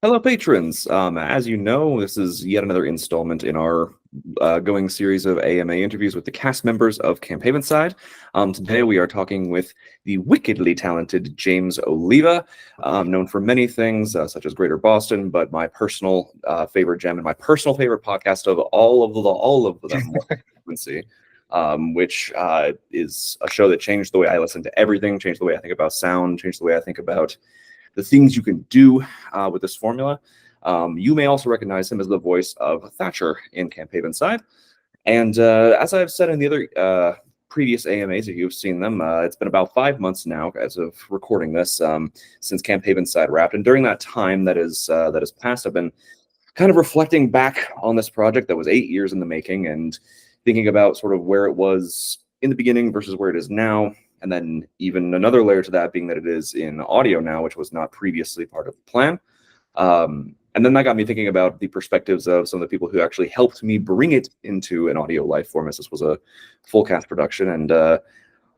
Hello, patrons. As you know, this is yet another installment in our going series of AMA interviews with the cast members of Camp Havenside. Today, we are talking with the wickedly talented James Oliva, known for many things, such as Greater Boston, but my personal favorite gem and my personal favorite podcast of all of them, Frequency, which is a show that changed the way I listen to everything, changed the way I think about sound, changed the way I think about the things you can do with this formula. You may also recognize him as the voice of Thatcher in Camp Havenside. And as I've said in the other previous AMAs, if you've seen them, it's been about 5 months now as of recording this since Camp Havenside wrapped. And during that time that has passed, I've been kind of reflecting back on this project that was 8 years in the making and thinking about sort of where it was in the beginning versus where it is now. And then even another layer to that being that it is in audio now, which was not previously part of the plan. And then that got me thinking about the perspectives of some of the people who actually helped me bring it into an audio life form, as this was a full cast production. And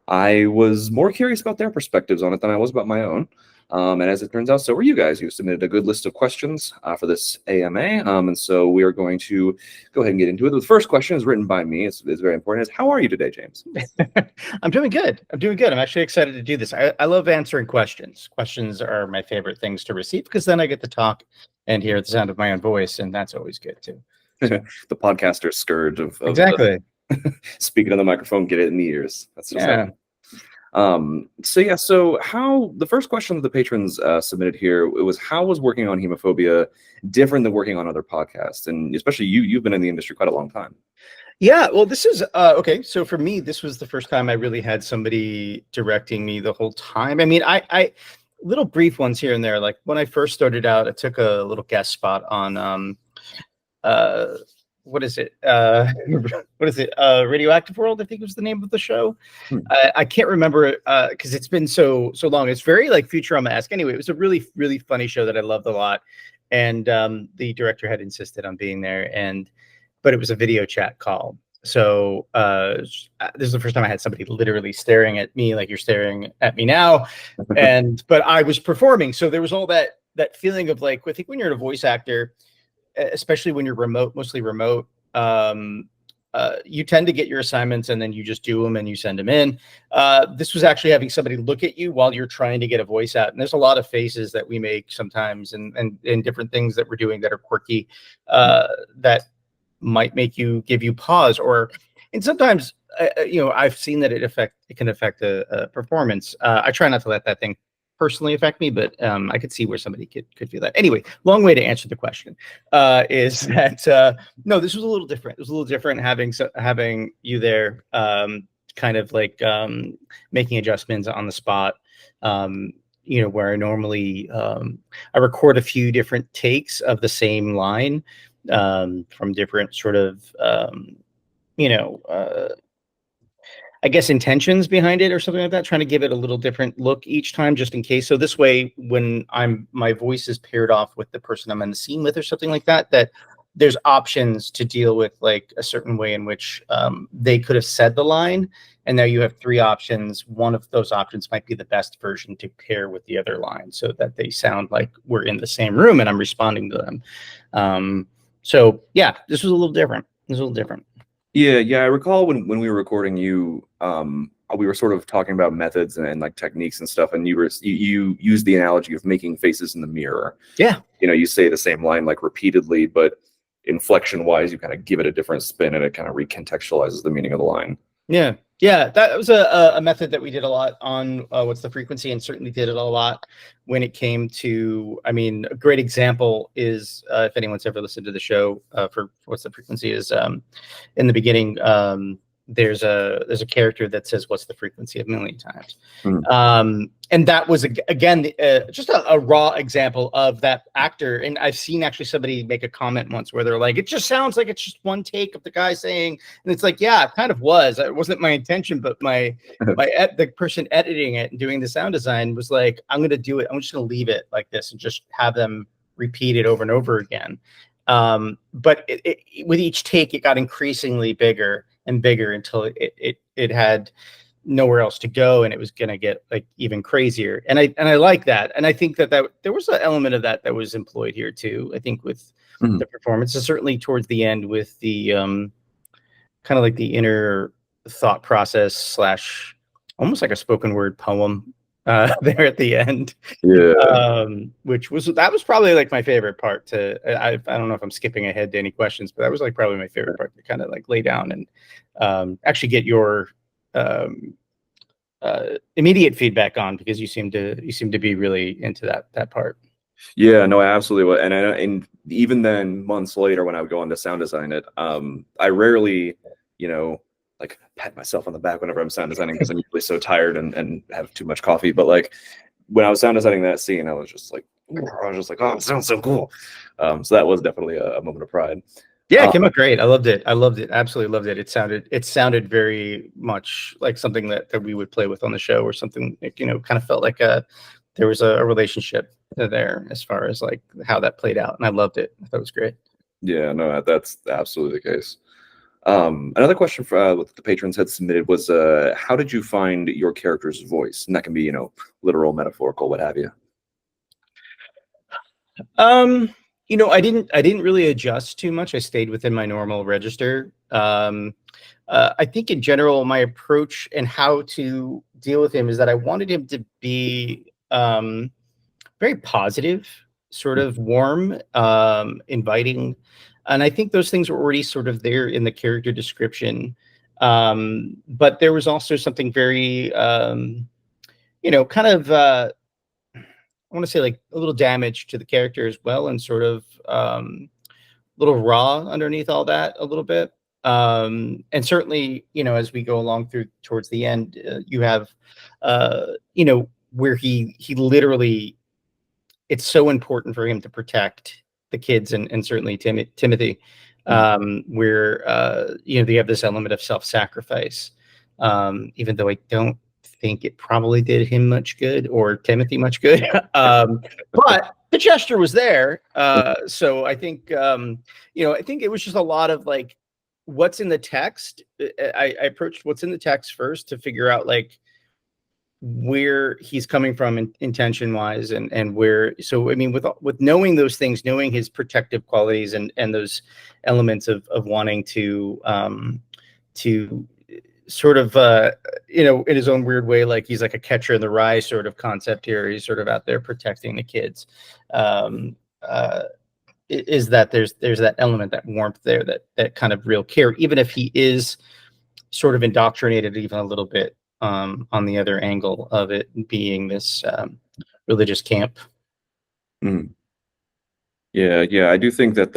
I was more curious about their perspectives on it than I was about my own. And as it turns out, so were you guys. You submitted a good list of questions for this AMA. And so we are going to go ahead and get into it. The first question is written by me. It's very important. How are you today, James? I'm doing good. I'm actually excited to do this. I love answering questions. Questions are my favorite things to receive because then I get to talk and hear the sound of my own voice. And that's always good, too. The podcaster's scourge of exactly. Speaking on the microphone, get it in the ears. That's just so how the first question that the patrons submitted here, it was, how was working on Hemophobia different than working on other podcasts? And especially you've been in the industry quite a long time. Yeah, well, this is okay. So for me, this was the first time I really had somebody directing me the whole time. I mean, I little brief ones here and there. Like when I first started out, I took a little guest spot on what is it? Radioactive World, I think was the name of the show. I can't remember because it's been so long. It's very like Futurama-esque. Anyway, it was a really, really funny show that I loved a lot. And the director had insisted on being there, but it was a video chat call. So this is the first time I had somebody literally staring at me like you're staring at me now. But I was performing. So there was all that feeling of like, I think when you're a voice actor, especially when you're mostly remote, you tend to get your assignments and then you just do them and you send them in. This was actually having somebody look at you while you're trying to get a voice out. And there's a lot of faces that we make sometimes and different things that we're doing that are quirky, that might give you pause, and sometimes, I've seen that it can affect a performance. I try not to let that thing personally affect me, but I could see where somebody could feel that. Anyway, long way to answer the question is that no, this was a little different. It was a little different having you there, kind of like making adjustments on the spot. Where I normally I record a few different takes of the same line from different sort of I guess intentions behind it or something like that, trying to give it a little different look each time just in case. So this way, when my voice is paired off with the person I'm in the scene with or something like that, that there's options to deal with like a certain way in which they could have said the line. And now you have three options. One of those options might be the best version to pair with the other line so that they sound like we're in the same room and I'm responding to them. So yeah, this was a little different. Yeah. I recall when we were recording you, we were sort of talking about methods and like techniques and stuff, and you used the analogy of making faces in the mirror. Yeah. You say the same line like repeatedly, but inflection wise, you kind of give it a different spin and it kind of recontextualizes the meaning of the line. Yeah, that was a method that we did a lot on What's the Frequency, and certainly did it a lot when it came to, I mean, a great example is, if anyone's ever listened to the show for What's the Frequency, is in the beginning, there's a character that says, "What's the frequency?" a million times. And that was, again, just a raw example of that actor. And I've seen actually somebody make a comment once where they're like, it just sounds like it's just one take of the guy saying, and it's like, yeah, it kind of was. It wasn't my intention, but the person editing it and doing the sound design was like, I'm going to do it. I'm just going to leave it like this and just have them repeat it over and over again. But with each take, it got increasingly bigger and bigger until it had nowhere else to go, and it was going to get like even crazier. And I like that, and I think that there was an element of that was employed here too. I think with the performances, certainly towards the end, with the kind of like the inner thought process slash almost like a spoken word poem there at the end. Yeah. Which was probably like my favorite part to I don't know if I'm skipping ahead to any questions, but that was like probably my favorite part to kind of like lay down and actually get your immediate feedback on, because you seem to be really into that part. Yeah, no, I absolutely would. And even then, months later, when I would go on to sound design it, I rarely, like pat myself on the back whenever I'm sound designing, because I'm usually so tired and have too much coffee. But like when I was sound designing that scene, I was just like, oh, it sounds so cool. So that was definitely a moment of pride. Yeah, it came out great. I loved it. Absolutely loved it. It sounded very much like something that we would play with on the show, or something, kind of felt like there was a relationship there as far as like how that played out. And I loved it. I thought it was great. Yeah, no, that's absolutely the case. Another question what the patrons had submitted was, how did you find your character's voice? And that can be, literal, metaphorical, what have you. I didn't really adjust too much. I stayed within my normal register. I think in general, my approach and how to deal with him is that I wanted him to be very positive, sort of warm, inviting. And I think those things were already sort of there in the character description. But there was also something very, kind of, I want to say like a little damage to the character as well, and sort of a little raw underneath all that a little bit. And certainly, as we go along towards the end, you have, where he literally, it's so important for him to protect the kids, and certainly Timothy, where they have this element of self-sacrifice, even though I don't think it probably did him much good, or Timothy much good. But the gesture was there. So I think I think it was just a lot of like what's in the text. I approached what's in the text first to figure out like where he's coming from intention wise, and where, so I mean, with knowing those things, knowing his protective qualities, and those elements of wanting to sort of in his own weird way, like he's like a catcher in the rye sort of concept here. He's sort of out there protecting the kids. Is that there's that element, that warmth there, that kind of real care, even if he is sort of indoctrinated even a little bit, on the other angle of it being this religious camp. Yeah, I do think that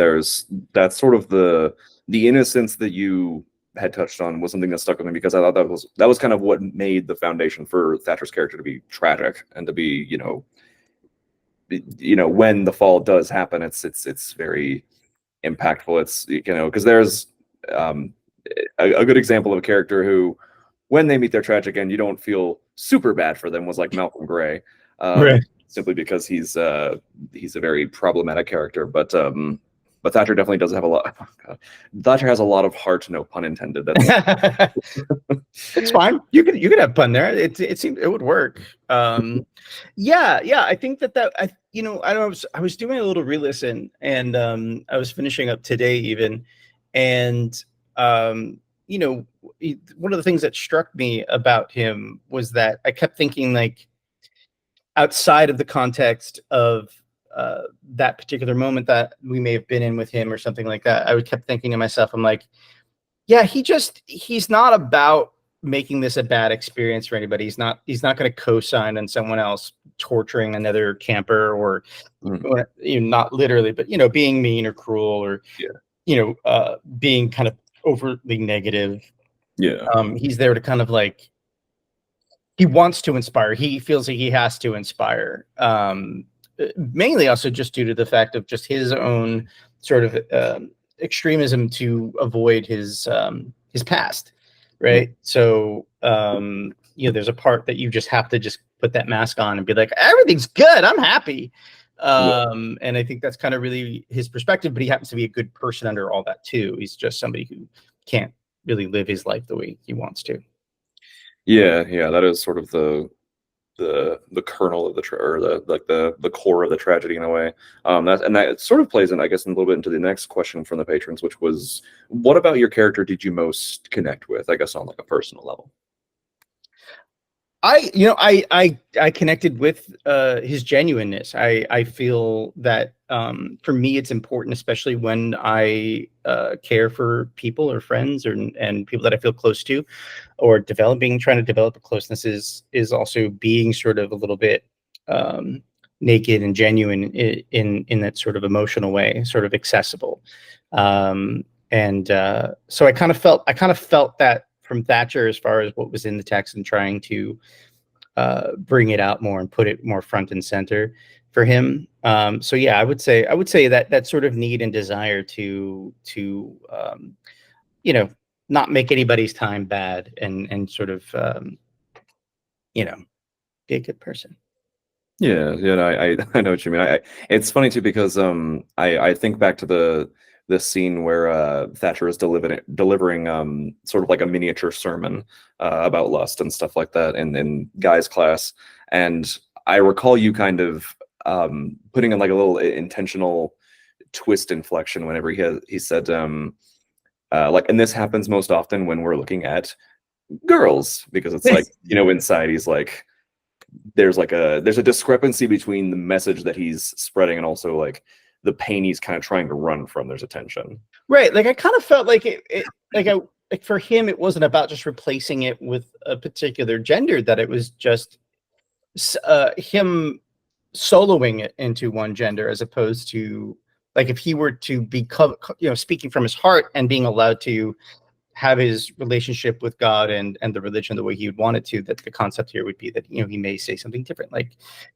that's sort of the innocence that you had touched on was something that stuck with me, because I thought that was kind of what made the foundation for Thatcher's character to be tragic, and to be, when the fall does happen, it's very impactful. It's, because there's a good example of a character who, when they meet their tragic end, you don't feel super bad for them, was like Malcolm Gray, Right. simply because he's a very problematic character. But Thatcher definitely does have a lot. Oh God. Thatcher has a lot of heart, no pun intended. That's It's fine. You could have pun there. It seemed it would work. Yeah. I think that I was doing a little re-listen, and I was finishing up today even, and one of the things that struck me about him was that I kept thinking, like, outside of the context of that particular moment that we may have been in with him or something like that, I kept thinking to myself, I'm like, yeah, he's not about making this a bad experience for anybody. He's not going to co-sign on someone else torturing another camper, or not literally, but being mean or cruel, or being kind of overtly negative. He's there to kind of like, he wants to inspire. He feels like he has to inspire. Mainly also just due to the fact of just his own sort of extremism to avoid his past, right? So there's a part that you just have to just put that mask on and be like, everything's good, I'm happy. And I think that's kind of really his perspective, but he happens to be a good person under all that too. He's just somebody who can't really live his life the way he wants to. Yeah, that is sort of the kernel of the or the core of the tragedy in a way. That sort of plays in, I guess, a little bit into the next question from the patrons, which was, what about your character did you most connect with? I guess on like a personal level. I connected with his genuineness. I feel that for me it's important, especially when I care for people or friends and people that I feel close to, or trying to develop a closeness is also being sort of a little bit naked and genuine in that sort of emotional way, sort of accessible. And so I kind of felt that from Thatcher as far as what was in the text and trying to bring it out more and put it more front and center for him. So yeah, I would say that sort of need and desire to you know, not make anybody's time bad and sort of you know, be a good person. Yeah, no, I know what you mean. It's funny too because I think back to the scene where Thatcher is delivering sort of like a miniature sermon about lust and stuff like that in Guy's class, and I recall you kind of putting in like a little intentional twist inflection whenever he said like, and this happens most often when we're looking at girls, because it's like, you know, inside he's like, there's a discrepancy between the message that he's spreading and also like the pain he's kind of trying to run from. There's a tension. Right. Like I kind of felt like like for him, it wasn't about just replacing it with a particular gender, that it was just him soloing it into one gender, as opposed to like if he were to be speaking from his heart and being allowed to have his relationship with God and the religion the way he would want it to, that the concept here would be that, you know, he may say something different, like,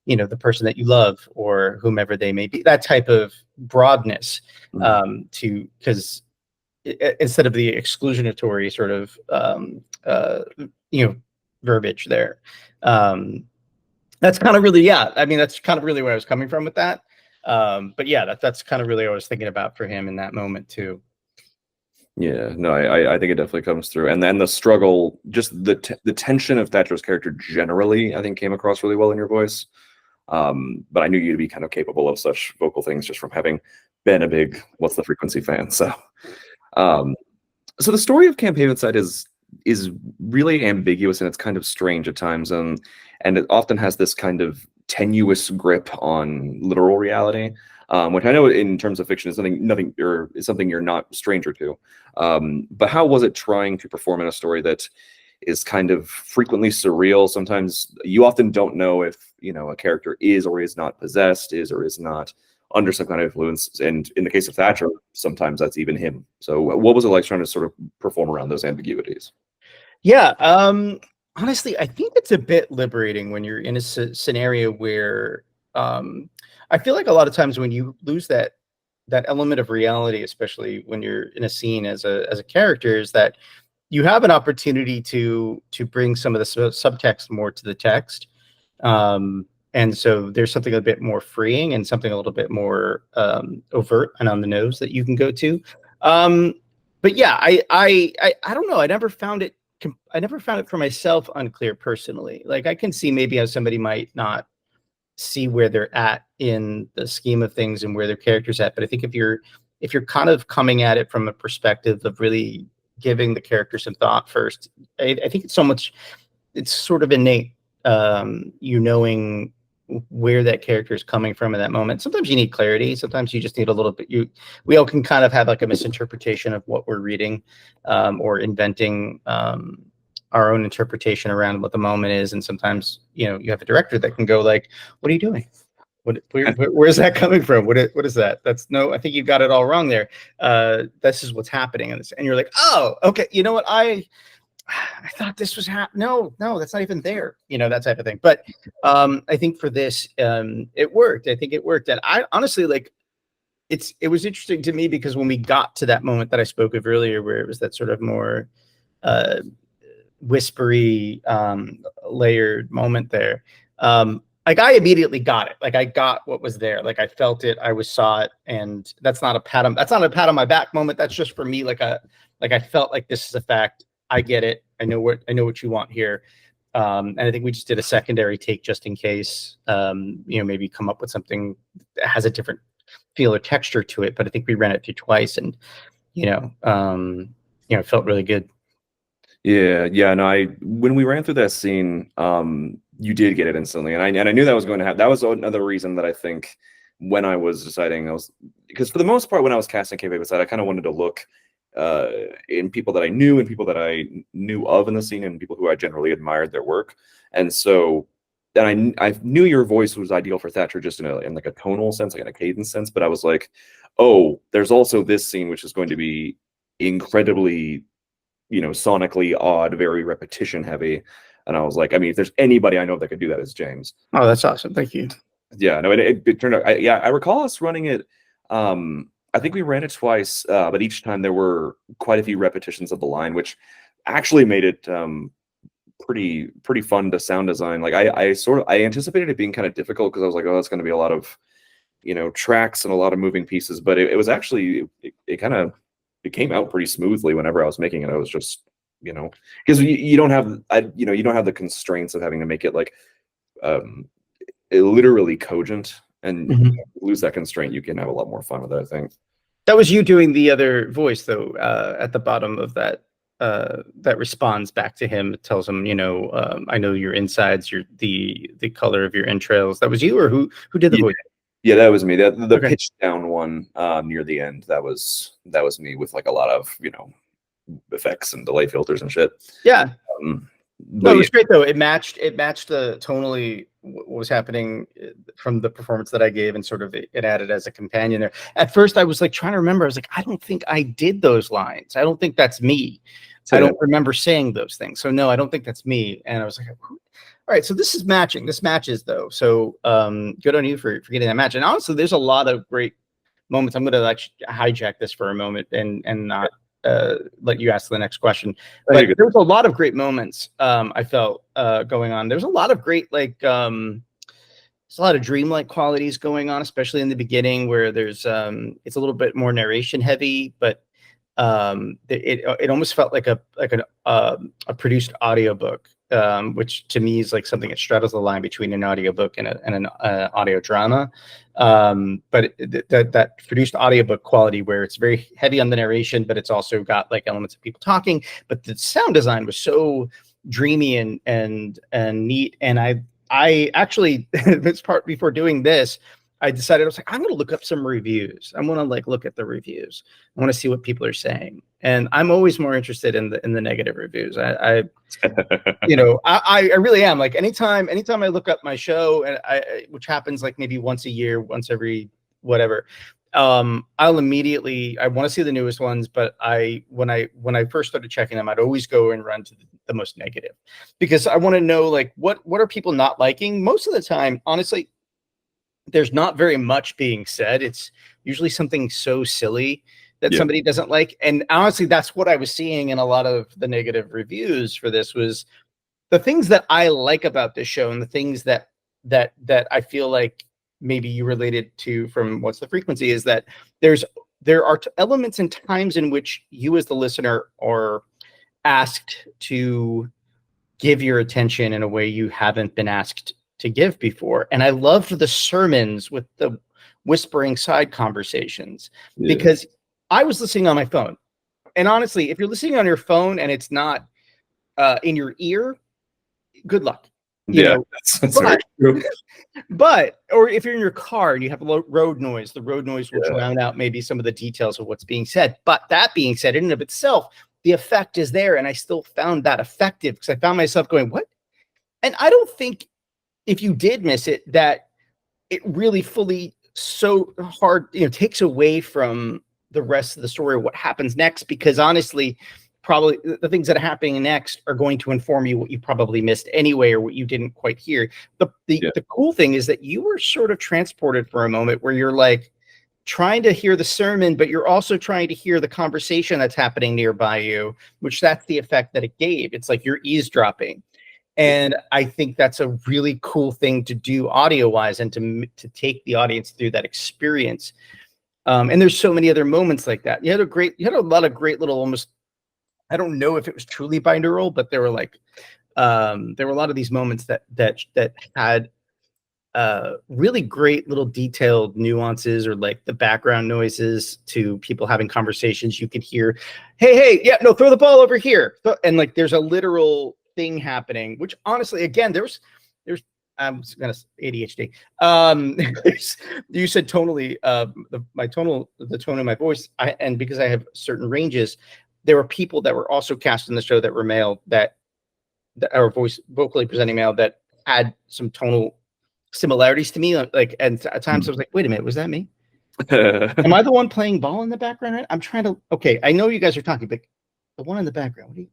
you know, the person that you love or whomever they may be, that type of broadness, because instead of the exclusionatory sort of verbiage there. That's kind of really, yeah, I mean, that's kind of really where I was coming from with that. But yeah, that's kind of really what I was thinking about for him in that moment too. Yeah, no, I think it definitely comes through, and then the struggle, just the tension of Thatcher's character generally, I think came across really well in your voice. But I knew you to be kind of capable of such vocal things just from having been a big What's the Frequency fan. Um, so the story of Camp Havenside is really ambiguous and it's kind of strange at times, and it often has this kind of tenuous grip on literal reality. Which I know in terms of fiction is something you're not stranger to. But how was it trying to perform in a story that is kind of frequently surreal? Sometimes you often don't know if, you know, a character is or is not possessed, is or is not under some kind of influence. And in the case of Thatcher, sometimes that's even him. So what was it like trying to sort of perform around those ambiguities? Yeah. Honestly, I think it's a bit liberating when you're in a scenario where I feel like a lot of times when you lose that element of reality, especially when you're in a scene as a character, is that you have an opportunity to bring some of the subtext more to the text. And so there's something a bit more freeing and something a little bit more overt and on the nose that you can go to. But yeah, I don't know. I never found it for myself unclear personally. Like I can see maybe how somebody might not see where they're at in the scheme of things and where their character's at. But I think if you're kind of coming at it from a perspective of really giving the character some thought first, I think it's sort of innate, you knowing where that character is coming from in that moment. Sometimes you need clarity. Sometimes you just need a little bit. We all can kind of have like a misinterpretation of what we're reading, or inventing our own interpretation around what the moment is. And sometimes, you know, you have a director that can go like, "What are you doing? Where's that coming from? What is that? That's no. I think you got it all wrong there. This is what's happening." And you're like, "Oh, okay. You know what? I thought this was no, that's not even there, you know, that type of thing." But I think for this, it worked. I think it worked. And I honestly, like, it was interesting to me because when we got to that moment that I spoke of earlier, where it was that sort of more whispery, layered moment there, like I immediately got it. Like I got what was there. Like I felt it. I saw it. And that's not a pat on my back moment. That's just for me. Like I felt like this is a fact. I get it. I know what you want here. And I think we just did a secondary take just in case, maybe come up with something that has a different feel or texture to it. But I think we ran it through twice, and it felt really good. Yeah. No, when we ran through that scene, you did get it instantly, and I knew that was going to happen. That was another reason that I think when I was deciding, because for the most part when I was casting Cape Havenside, I kind of wanted to look in people that I knew and people that I knew of in the scene and people who I generally admired their work, and so. And I knew your voice was ideal for Thatcher just in like a tonal sense, like in a cadence sense, but I was like, oh, there's also this scene which is going to be incredibly sonically odd, very repetition heavy. And I was like, I mean, if there's anybody I know that could do that, it's James. Oh, that's awesome. Thank you. Yeah, no, it turned out, I recall us running it. I think we ran it twice, but each time there were quite a few repetitions of the line, which actually made it pretty fun to sound design. Like I anticipated it being kind of difficult because I was like, oh, it's going to be a lot of tracks and a lot of moving pieces, but it was actually it came out pretty smoothly whenever I was making it. I was just because you don't have you don't have the constraints of having to make it like literally cogent, and lose that constraint, you can have a lot more fun with it, I think. That was you doing the other voice though, at the bottom of that that responds back to him. It tells him, I know your insides, the color of your entrails. That was you, or who did the voice? Yeah, that was me. The Okay. pitched down one near the end, that was me with like a lot of effects and delay filters and shit. Yeah. No, it was great though. It matched the tonally what was happening from the performance that I gave, and sort of it added as a companion there. At first, I was like trying to remember. I was like, I don't think I did those lines. I don't think that's me. I don't remember saying those things. So no, I don't think that's me. And I was like, all right, so this is matching. This matches though. So good on you for getting that match. And honestly, there's a lot of great moments. I'm going to actually hijack this for a moment and not let you ask the next question. But there was a lot of great moments I felt going on. There's a lot of great there's a lot of dreamlike qualities going on, especially in the beginning where there's it's a little bit more narration heavy, but it almost felt like a produced audiobook, which to me is like something that straddles the line between an audiobook and an audio drama. But that produced audiobook quality where it's very heavy on the narration, but it's also got like elements of people talking, but the sound design was so dreamy and neat. And I actually this part before doing this, I decided, I was like, I'm going to look up some reviews. I'm going to like look at the reviews. I want to see what people are saying. And I'm always more interested in the negative reviews. I really am. Like anytime I look up my show, and which happens like maybe once a year, once every whatever, I'll immediately, I want to see the newest ones, but when I first started checking them, I'd always go and run to the most negative, because I want to know like what are people not liking. Most of the time, honestly, there's not very much being said. It's usually something so silly that somebody doesn't like. And honestly, that's what I was seeing in a lot of the negative reviews for this, was the things that I like about this show and the things that I feel like maybe you related to from What's the Frequency, is that there are elements and times in which you as the listener are asked to give your attention in a way you haven't been asked to give before. And I loved the sermons with the whispering side conversations, because I was listening on my phone. And honestly, if you're listening on your phone and it's not in your ear, good luck. That's very true. But, or if you're in your car and you have road noise, the road noise will drown out maybe some of the details of what's being said. But that being said, in and of itself, the effect is there. And I still found that effective, because I found myself going, what? And I don't think, if you did miss it, that it really fully so hard, takes away from the rest of the story, what happens next, because honestly, probably the things that are happening next are going to inform you what you probably missed anyway, or what you didn't quite hear. The cool thing is that you were sort of transported for a moment where you're like trying to hear the sermon, but you're also trying to hear the conversation that's happening nearby you, which that's the effect that it gave. It's like you're eavesdropping. And I think that's a really cool thing to do audio wise, and to take the audience through that experience. And there's so many other moments like that. You had a lot of great little almost I don't know if it was truly binaural, but there were like there were a lot of these moments that had really great little detailed nuances, or like the background noises to people having conversations. You could hear, hey, yeah, no, throw the ball over here. And like there's a literal thing happening, which honestly, again, there's I'm gonna ADHD. You said tonally, the tone of my voice, and because I have certain ranges, there were people that were also cast in the show that were male, that are vocally presenting male, that had some tonal similarities to me. Like, and at times I was like, wait a minute, was that me? Am I the one playing ball in the background? Right? I'm trying to. Okay, I know you guys are talking, but the one in the background. What do you?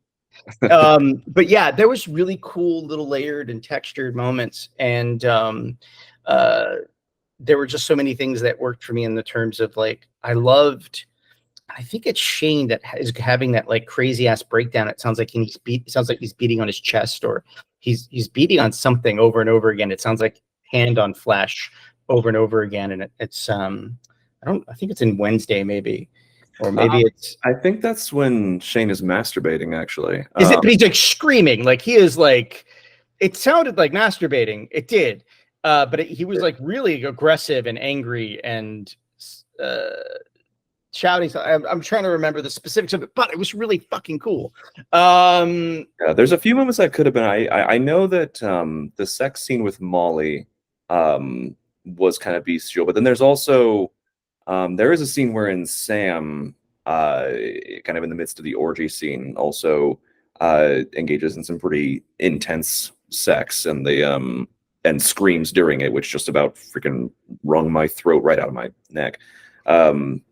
But yeah, there was really cool little layered and textured moments, and there were just so many things that worked for me in the terms of like I think it's Shane that is having that like crazy ass breakdown. It sounds like sounds like he's beating on his chest, or he's beating on something over and over again. It sounds like hand on flesh over and over again, and it's I think it's in Wednesday maybe. Or maybe it's. I think that's when Shane is masturbating. Actually, Is it? But he's like screaming, like he is like. It sounded like masturbating. It did, but he was like really aggressive and angry and shouting. I'm trying to remember the specifics of it, but it was really fucking cool. Yeah, there's a few moments that could have been. I know that the sex scene with Molly was kind of bestial, but then there's also. There is a scene wherein Sam, kind of in the midst of the orgy scene, also engages in some pretty intense sex, and and screams during it, which just about freaking wrung my throat right out of my neck. And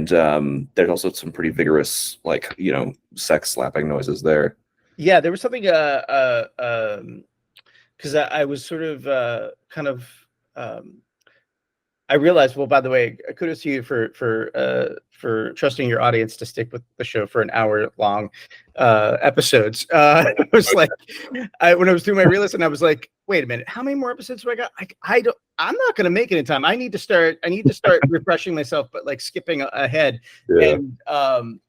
there's also some pretty vigorous, like sex slapping noises there. Yeah, there was something because I was sort of kind of. I realized, well, by the way, kudos to you for trusting your audience to stick with the show for an hour-long episodes. I was like, when I was doing my re-listen, I was like, wait a minute, how many more episodes do I got? I'm not going to make it in time. I need to start refreshing myself, but like skipping ahead. Yeah. And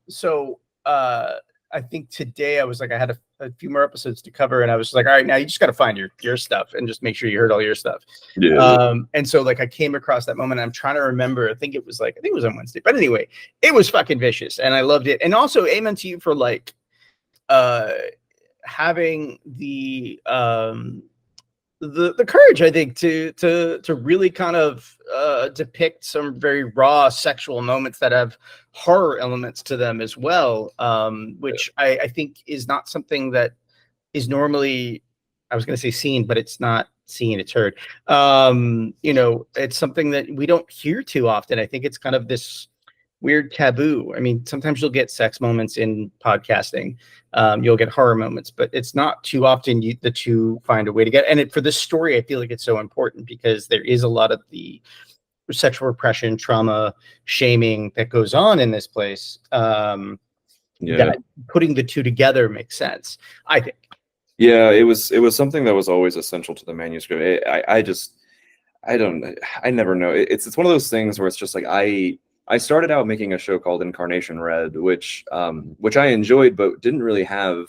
so I think today I was like, I had a few more episodes to cover, and I was like, all right, now you just got to find your stuff and just make sure you heard all your stuff. Yeah. And so like I came across that moment. And I'm trying to remember. I think it was on Wednesday, but anyway, it was fucking vicious, and I loved it. And also, amen to you for like having the courage, I think, to really kind of depict some very raw sexual moments that have horror elements to them as well, which I think is not something that is normally, I was going to say seen, but it's not seen, it's heard. It's something that we don't hear too often. I think it's kind of this weird taboo. I mean, sometimes you'll get sex moments in podcasting, you'll get horror moments, but it's not too often the two find a way to get. And for this story, I feel like it's so important because there is a lot of the sexual repression, trauma, shaming that goes on in this place. That putting the two together makes sense, I think. Yeah, it was something that was always essential to the manuscript. I never know. It's one of those things where it's just like I started out making a show called Incarnation Red, which I enjoyed, but didn't really have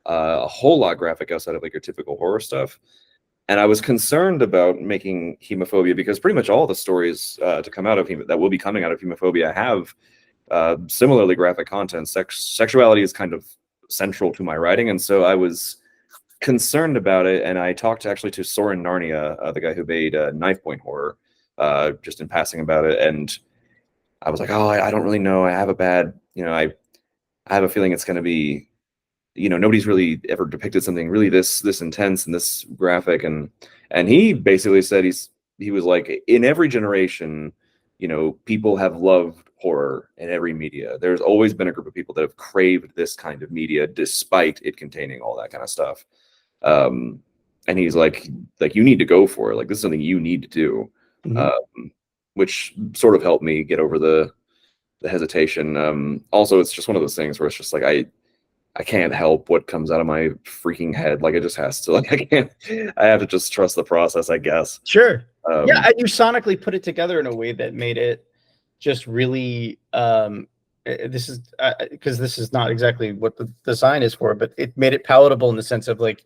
a whole lot graphic outside of like your typical horror stuff. And I was concerned about making Hemophobia because pretty much all the stories to come out of that will be coming out of Hemophobia have similarly graphic content. Sexuality is kind of central to my writing, and so I was concerned about it. And I talked actually to Soren Narnia, the guy who made Knife Point Horror, just in passing about it, and I was like, oh, I don't really know. I have a bad, I have a feeling it's going to be, nobody's really ever depicted something really this intense and this graphic. And he basically said he was like, in every generation, people have loved horror in every media. There's always been a group of people that have craved this kind of media, despite it containing all that kind of stuff. And he's like, you need to go for it. Like, this is something you need to do. Mm-hmm. Which sort of helped me get over the hesitation. Also, it's just one of those things where it's just like I can't help what comes out of my freaking head. Like, it just has to. Like, I have to just trust the process, I guess. Sure. Yeah, and you sonically put it together in a way that made it just really this is because this is not exactly what the design is for, but it made it palatable in the sense of like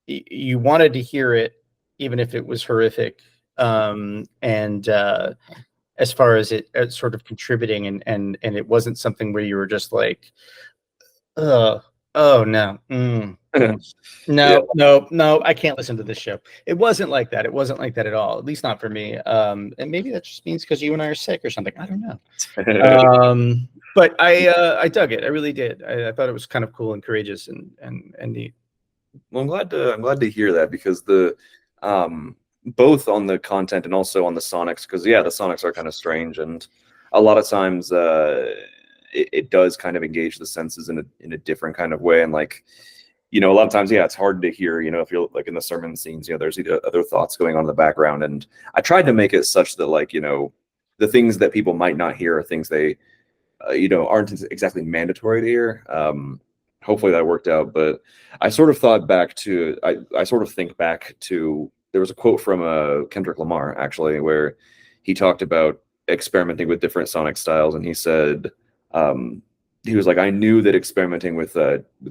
you wanted to hear it even if it was horrific. And as far as it as sort of contributing, and it wasn't something where you were just like, oh no. Yeah. No, I can't listen to this show. It wasn't like that. It wasn't like that at all. At least not for me. And maybe that just means because you and I are sick or something. I don't know. But I dug it. I really did. I thought it was kind of cool and courageous and neat. Well, I'm glad to hear that, because the both on the content and also on the Sonics, because yeah, the Sonics are kind of strange, and a lot of times it does kind of engage the senses in a different kind of way, and like, you know, a lot of times, yeah, it's hard to hear, you know, if you're like in the sermon scenes, you know, there's other thoughts going on in the background, and I tried to make it such that, like, you know, the things that people might not hear are things they you know, aren't exactly mandatory to hear. Hopefully that worked out, but I sort of thought back to, I sort of think back to, there was a quote from Kendrick Lamar actually, where he talked about experimenting with different sonic styles, and he said, he was like, I knew that experimenting with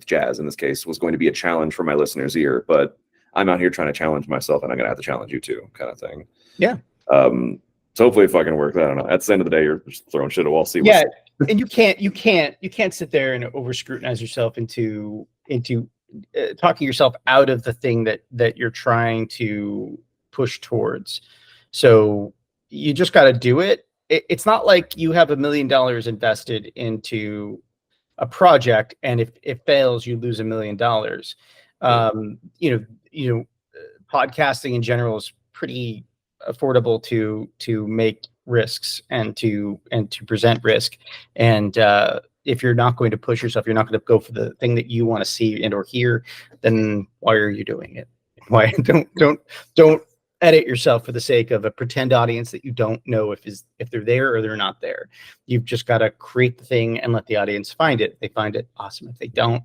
jazz in this case was going to be a challenge for my listener's ear, but I'm out here trying to challenge myself, and I'm gonna have to challenge you too, kind of thing. Yeah. So hopefully if I can work that, I don't know. At the end of the day, you're just throwing shit at a wall. See Yeah. And you can't sit there and over scrutinize yourself into talking yourself out of the thing that you're trying to push towards. So you just got to do it. It's not like you have $1 million invested into a project, and if it fails, you lose $1 million. Podcasting in general is pretty affordable to make risks and to present risk, and if you're not going to push yourself, you're not going to go for the thing that you want to see and or hear, then why are you doing it? Why don't edit yourself for the sake of a pretend audience that you don't know if they're there or they're not there. You've just got to create the thing and let the audience find it. If they find it, awesome. If they don't,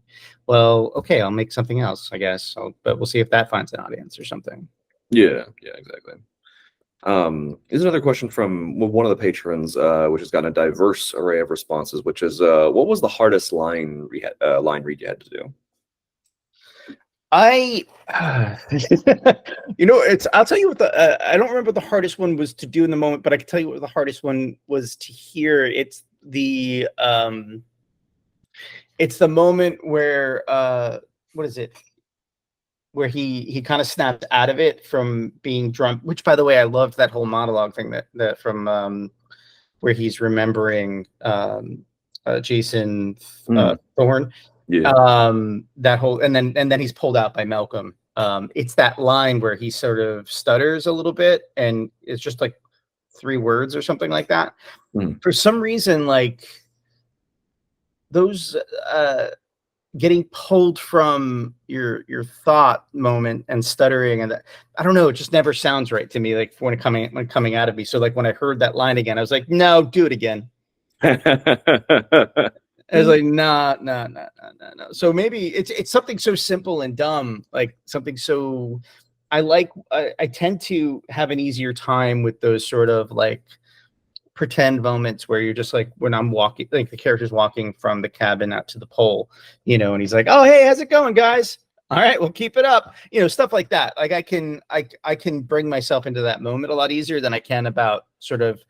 well, okay, I'll make something else, I guess. But we'll see if that finds an audience or something. Yeah, exactly. Is another question from one of the patrons, which has gotten a diverse array of responses, which is, what was the hardest line read you had to do? I'll tell you what I don't remember what the hardest one was to do in the moment, but I can tell you what the hardest one was to hear. It's the moment where, what is it? Where he kind of snapped out of it from being drunk, which, by the way, I loved that whole monologue thing that from where he's remembering Jason Thorne. Yeah. That whole, and then he's pulled out by Malcolm. It's that line where he sort of stutters a little bit, and it's just like 3 words or something like that. For some reason, like those getting pulled from your thought moment and stuttering, and I don't know, it just never sounds right to me, like when coming out of me. So like when I heard that line again, I was like, no, do it again. I was like, no. So maybe it's something so simple and dumb, like something so I tend to have an easier time with those sort of like pretend moments where you're just like, when I'm walking, like the character's walking from the cabin out to the pole, and he's like, oh, hey, how's it going, guys? All right, we'll keep it up. Stuff like that. Like I can bring myself into that moment a lot easier than I can about sort of,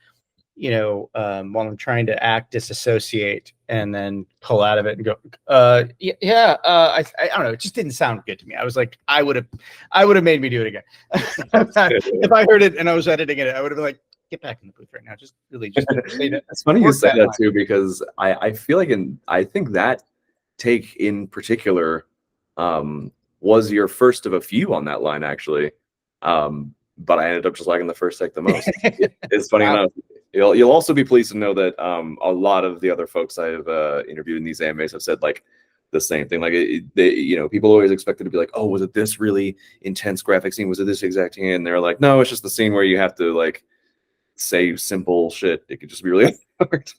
while I'm trying to disassociate and then pull out of it and go, I don't know. It just didn't sound good to me. I was like, I would have made me do it again. If I heard it and I was editing it, I would have been like, get back in the booth right now. Just really just say that. It's funny you say that too, because I feel like I think that take in particular was your first of a few on that line, actually. But I ended up just liking the first take the most. It's funny enough. You'll also be pleased to know that a lot of the other folks I've interviewed in these AMAs have said like the same thing. Like people always expected to be like, oh, was it this really intense graphic scene? Was it this exact scene? And they're like, no, it's just the scene where you have to like say simple shit. It could just be really hard.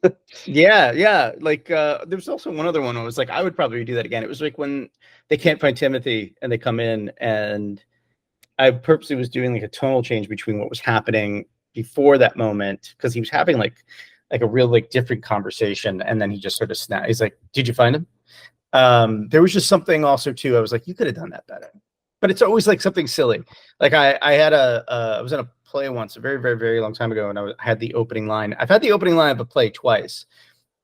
Yeah. Like there's also one other one I was like, I would probably do that again. It was like when they can't find Timothy and they come in, and I purposely was doing like a tonal change between what was happening before that moment, because he was having like like a real like different conversation, and then he just sort of snapped. He's like, "Did you find him?" There was just something also too. I was like, "You could have done that better," but it's always like something silly. Like I was in a play once a very very very long time ago, and I had the opening line. I've had the opening line of a play twice,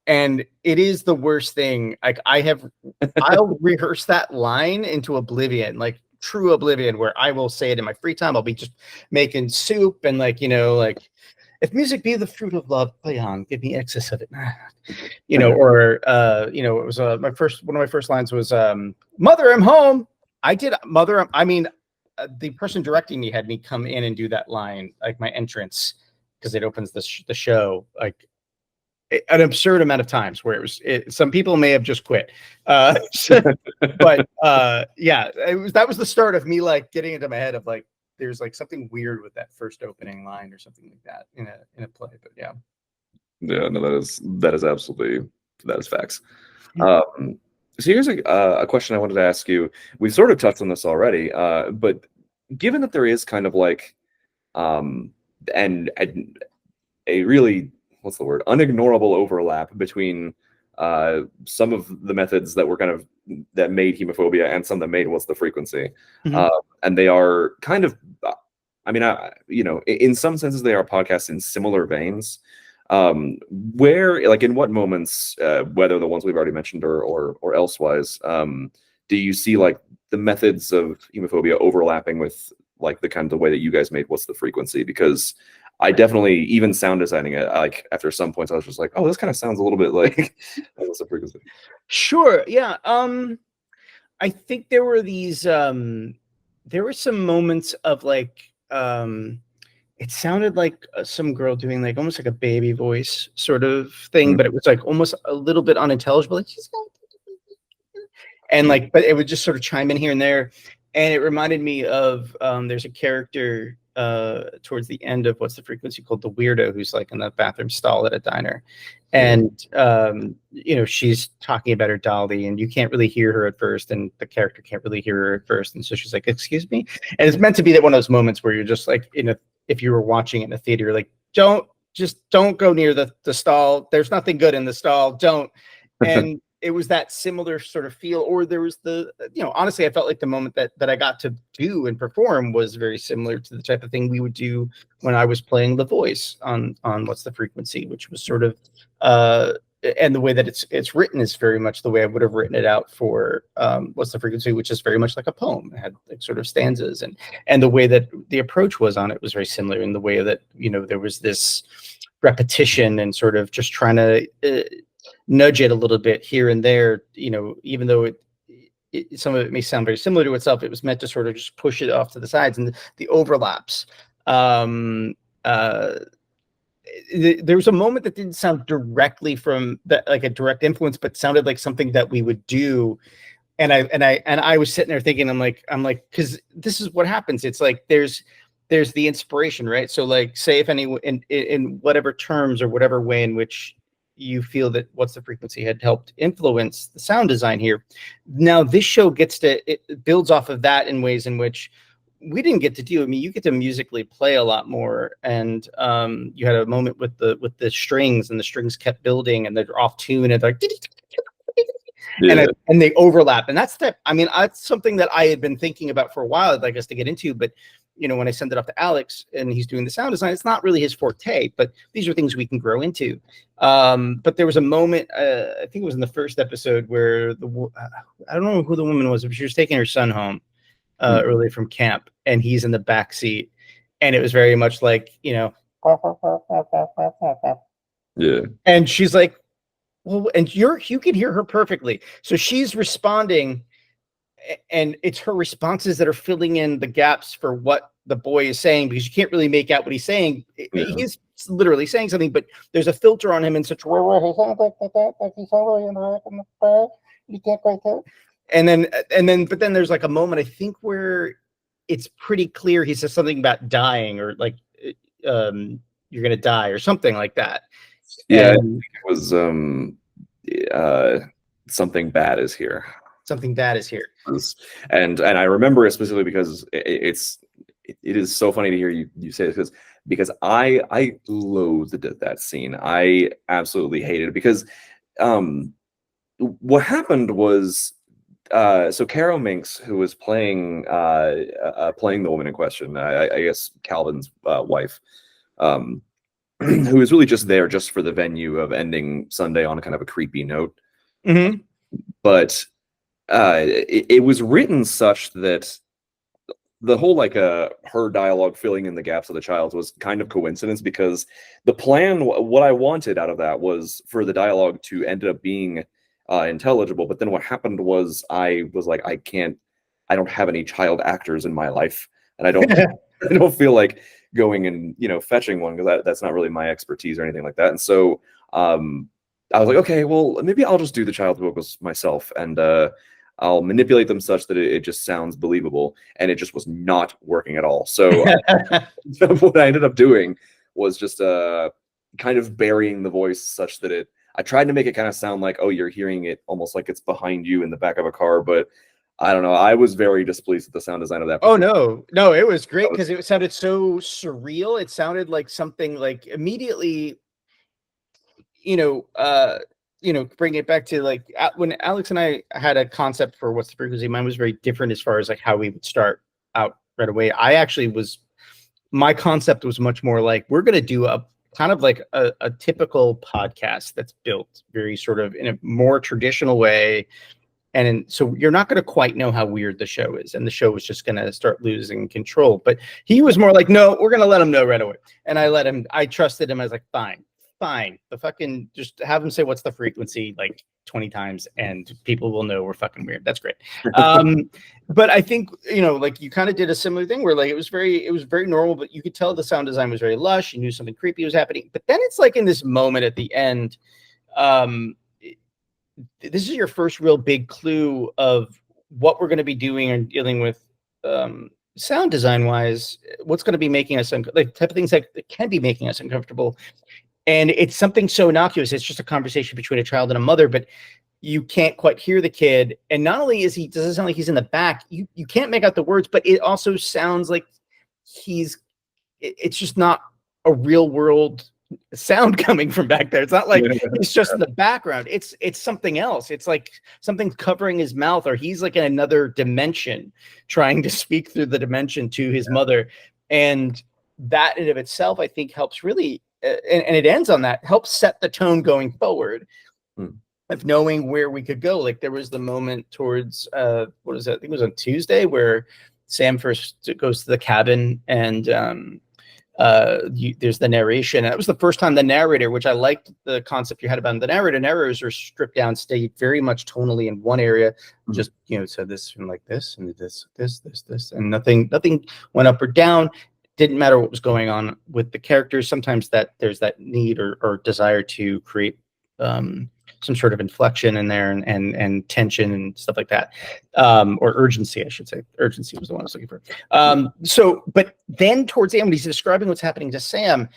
and it is the worst thing. Like I'll rehearse that line into oblivion, like true oblivion, where I will say it in my free time. I'll be just making soup and like, like if music be the fruit of love, play on, give me excess of it. Or it was one of my first lines was Mother, I'm home. I did Mother. I mean, the person directing me had me come in and do that line, like my entrance, because it opens the show like an absurd amount of times where some people may have just quit. But yeah, that was the start of me like getting into my head of like, there's like something weird with that first opening line or something like that in a play. But yeah. Yeah, no, that is facts. So here's a question I wanted to ask you. We've sort of touched on this already, but given that there is kind of like and a really, what's the word, unignorable overlap between some of the methods that were that made hemophobia and some that made what's the frequency, and they are kind of, I mean, in some senses they are podcasts in similar veins. Where, like, in what moments, whether the ones we've already mentioned or elsewise, do you see like the methods of hemophobia overlapping with like the kind of the way that you guys made what's the frequency? Because I definitely, even sound designing it, like after some points I was just like, oh, this kind of sounds a little bit like what's the frequency. Sure. Yeah. I think there were there were some moments of like it sounded like some girl doing like almost like a baby voice sort of thing, but it was like almost a little bit unintelligible. Like and like, but it would just sort of chime in here and there. And it reminded me of there's a character towards the end of what's the frequency called, the weirdo, who's like in the bathroom stall at a diner, and she's talking about her dolly, and you can't really hear her at first, and the character can't really hear her at first, and so she's like, "Excuse me," and it's meant to be that one of those moments where you're just like if you were watching it in a theater, you're like, don't go near the stall. There's nothing good in the stall. Don't. And it was that similar sort of feel, or there was honestly, I felt like the moment that I got to do and perform was very similar to the type of thing we would do when I was playing the voice on What's the Frequency, which was sort of, and the way that it's written is very much the way I would have written it out for What's the Frequency, which is very much like a poem. It had like sort of stanzas, and the way that the approach was on it was very similar in the way that, there was this repetition and sort of just trying to nudge it a little bit here and there, even though some of it may sound very similar to itself, it was meant to sort of just push it off to the sides, and the overlaps. There was a moment that didn't sound directly from that, like a direct influence, but sounded like something that we would do. And I was sitting there thinking, I'm like, because this is what happens. It's like there's the inspiration, right? So like, say if any in whatever terms or whatever way in which you feel that What's the Frequency had helped influence the sound design here. Now this show it builds off of that in ways in which we didn't get to do. I mean, you get to musically play a lot more, and you had a moment with the strings, and the strings kept building, and they're off tune, and they're like, and they overlap, and that's something that I had been thinking about for a while. I'd like us to get into, but when I send it off to Alex and he's doing the sound design, it's not really his forte, but these are things we can grow into. But there was a moment, I think it was in the first episode, where I don't know who the woman was, but she was taking her son home early from camp, and he's in the back seat, and it was very much like, yeah. And she's like, well, and you can hear her perfectly. So she's responding, and it's her responses that are filling in the gaps for what the boy is saying, because you can't really make out what he's saying. He's literally saying something, but there's a filter on him in such a way where he sounds like he's already in the you can't quite tell. But then there's like a moment, I think, where it's pretty clear he says something about dying, or like you're gonna die or something like that. Yeah, and I think it was something bad is here. Something bad is here. And I remember it specifically because it is so funny to hear you say this, because because I loathed that scene. I absolutely hated it because what happened was so Caro Minx, who was playing the woman in question, I guess Calvin's wife, who was really just there just for the venue of ending Sunday on a kind of a creepy note. Mm-hmm. But it was written such that the whole like her dialogue filling in the gaps of the child was kind of coincidence, because the plan, what I wanted out of that was for the dialogue to end up being intelligible. But then what happened was I was like, I don't have any child actors in my life, and I don't I don't feel like going and fetching one, because that's not really my expertise or anything like that. And so I was like, okay, well, maybe I'll just do the child vocals myself, and I'll manipulate them such that it just sounds believable. And it just was not working at all. So what I ended up doing was just kind of burying the voice such that I tried to make it kind of sound like, oh, you're hearing it almost like it's behind you in the back of a car. But I don't know. I was very displeased with the sound design of that. Oh, no, it was great because it sounded so surreal. It sounded like something like immediately, bring it back to like when Alex and I had a concept for What's the Frequency. Mine was very different as far as like how we would start out right away. My concept was much more like, we're going to do a kind of like a typical podcast that's built very sort of in a more traditional way. And so you're not going to quite know how weird the show is. And the show was just going to start losing control. But he was more like, no, we're going to let him know right away. And I trusted him. I was like, fine. The fucking, just have him say, what's the frequency, like 20 times, and people will know we're fucking weird. That's great. But I think, like you kind of did a similar thing where like it was very normal, but you could tell the sound design was very lush. You knew something creepy was happening. But then it's like in this moment at the end, this is your first real big clue of what we're going to be doing and dealing with sound design wise, what's going to be making us like type of things that can be making us uncomfortable. And it's something so innocuous. It's just a conversation between a child and a mother, but you can't quite hear the kid. And not only does it sound like he's in the back, you can't make out the words, but it also sounds like it's just not a real world sound coming from back there. It's not like it's just in the background. It's something else. It's like something covering his mouth, or he's like in another dimension trying to speak through the dimension to his mother. And that in of itself, I think, helps really, and it ends on that, helps set the tone going forward of knowing where we could go. Like there was the moment towards what was it? I think it was on Tuesday where Sam first goes to the cabin, and there's the narration. And that was the first time the narrator, which I liked the concept you had about the narrators are stripped down, stayed very much tonally in one area, just so this and like this and this, and nothing went up or down. Didn't matter what was going on with the characters. Sometimes that there's that need or desire to create some sort of inflection in there and tension and stuff like that, or urgency, I should say. Urgency was the one I was looking for. But then towards the end, when he's describing what's happening to Sam,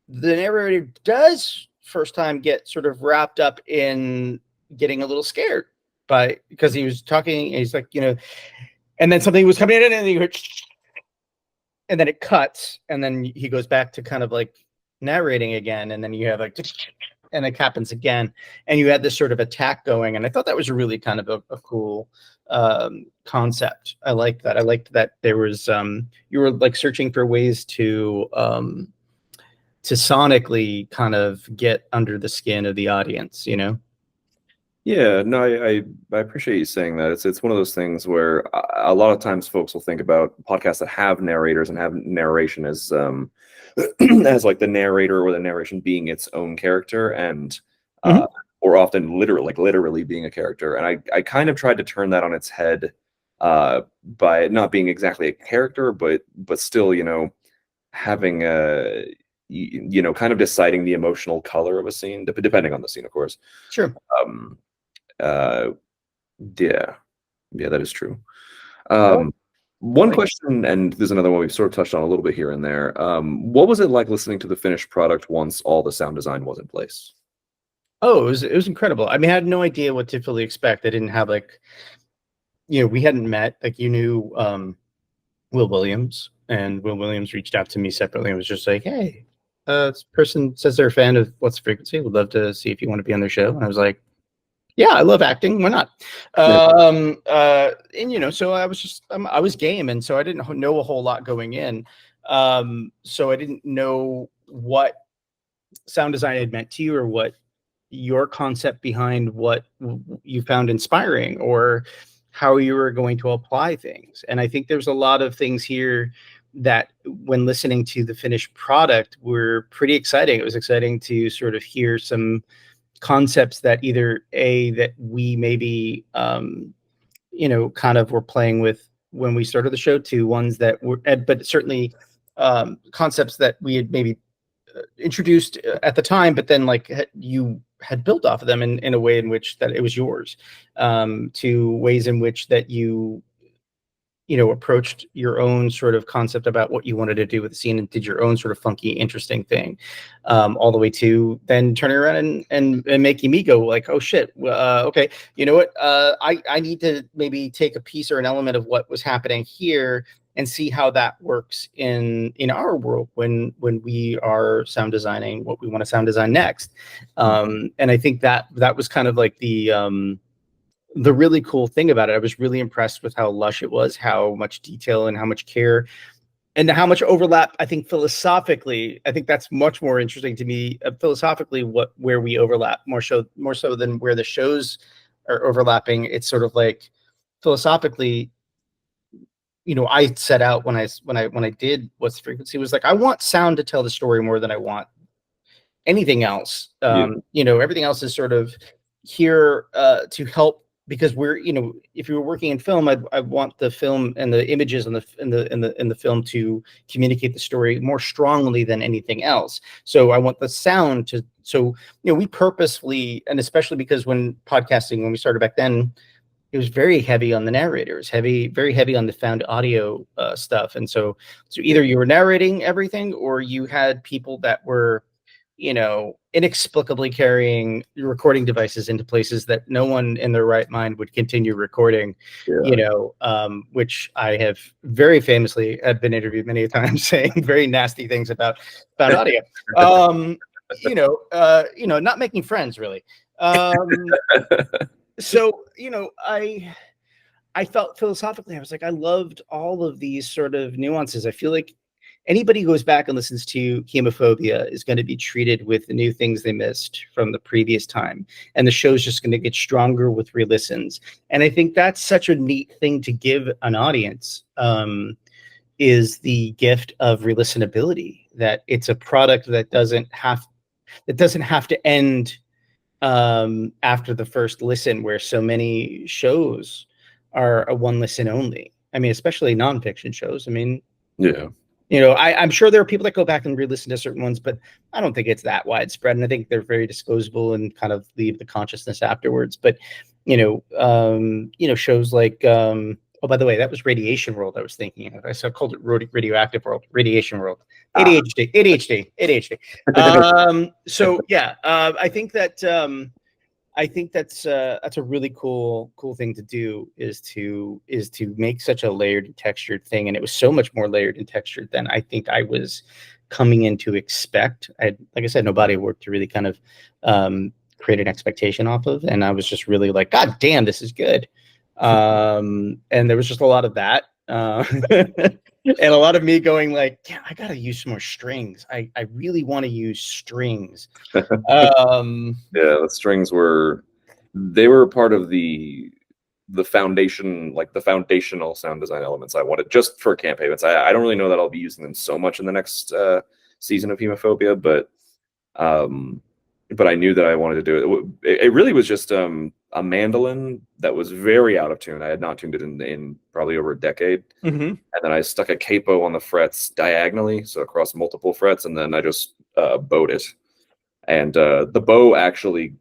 the narrator does first time get sort of wrapped up in getting a little scared because he was talking, and he's like, and then something was coming in, and he heard, and then it cuts, and then he goes back to kind of like narrating again, and then you have like, and it happens again, and you had this sort of attack going. And I thought that was a really kind of a cool concept. I liked that. I liked that there was you were like searching for ways to sonically kind of get under the skin of the audience, Yeah, no, I appreciate you saying that. It's one of those things where a lot of times folks will think about podcasts that have narrators and have narration as as like the narrator or the narration being its own character, and or often literally being a character. And I kind of tried to turn that on its head by not being exactly a character, but still, having a kind of deciding the emotional color of a scene, depending on the scene, of course. Sure. Yeah, that is true. One question, and there's another one we've sort of touched on a little bit here and there. What was it like listening to the finished product once all the sound design was in place? Oh, it was incredible. I mean, I had no idea what to fully expect. I didn't have like, we hadn't met. Like, you knew Will Williams, and Will Williams reached out to me separately and was just like, "Hey, this person says they're a fan of What's the Frequency. Would love to see if you want to be on their show." And I was like, "Yeah, I love acting. Why not?" And so I was just I was game, and so I didn't know a whole lot going in. So I didn't know what sound design had meant to you, or what your concept behind what you found inspiring, or how you were going to apply things. And I think there's a lot of things here that, when listening to the finished product, were pretty exciting. It was exciting to sort of hear some concepts that either that we maybe kind of were playing with when we started the show, to ones that were, but certainly concepts that we had maybe introduced at the time, but then you had built off of them in a way in which that it was yours, to ways in which that you approached your own sort of concept about what you wanted to do with the scene, and did your own sort of funky, interesting thing, all the way to then turning around and making me go like, oh shit, okay, you know what, I need to maybe take a piece or an element of what was happening here and see how that works in our world when we are sound designing what we want to sound design next. And I think that was kind of like the really cool thing about it. I was really impressed with how lush it was, how much detail and how much care, and how much overlap. I think philosophically, I think that's much more interesting to me, philosophically, where we overlap more so than where the shows are overlapping. It's sort of like, philosophically, I set out when I did What's the Frequency, was like, I want sound to tell the story more than I want anything else. Everything else is sort of here to help, because we're, if you were working in film, I want the film and the images in the film to communicate the story more strongly than anything else. So I want the sound to, we purposefully, and especially because when we started back then, it was very heavy on the narrators, very heavy on the found audio stuff. And so either you were narrating everything, or you had people that were, inexplicably carrying recording devices into places that no one in their right mind would continue recording, which I have very famously have been interviewed many times saying very nasty things about found audio. Not making friends really. So, I felt philosophically, I was like, I loved all of these sort of nuances. I feel like anybody who goes back and listens to Chemophobia is going to be treated with the new things they missed from the previous time. And the show's just going to get stronger with re-listens. And I think that's such a neat thing to give an audience, is the gift of re-listenability, that it's a product that doesn't have to end after the first listen, where so many shows are a one listen only. I mean, especially nonfiction shows. I mean, yeah. I'm sure there are people that go back and re-listen to certain ones, but I don't think it's that widespread. And I think they're very disposable and kind of leave the consciousness afterwards. But, shows like, oh, by the way, that was Radiation World I was thinking of. I called it Radioactive World, Radiation World. ADHD. So yeah, I think that's a really cool thing to do, is to make such a layered and textured thing. And it was so much more layered and textured than I think I was coming in to expect. Like I said, no body work to really kind of create an expectation off of. And I was just really like, God damn, this is good. And there was just a lot of that. And a lot of me going like, yeah, I gotta use some more strings. I really want to use strings. Yeah, the strings were part of the foundation, like the foundational sound design elements I wanted just for Camp Havens. I don't really know that I'll be using them so much in the next season of Hemophobia, but I knew that I wanted to do it. It really was just a mandolin that was very out of tune. I had not tuned it in probably over a decade. Mm-hmm. And then I stuck a capo on the frets diagonally, so across multiple frets, and then I just bowed it. And the bow actually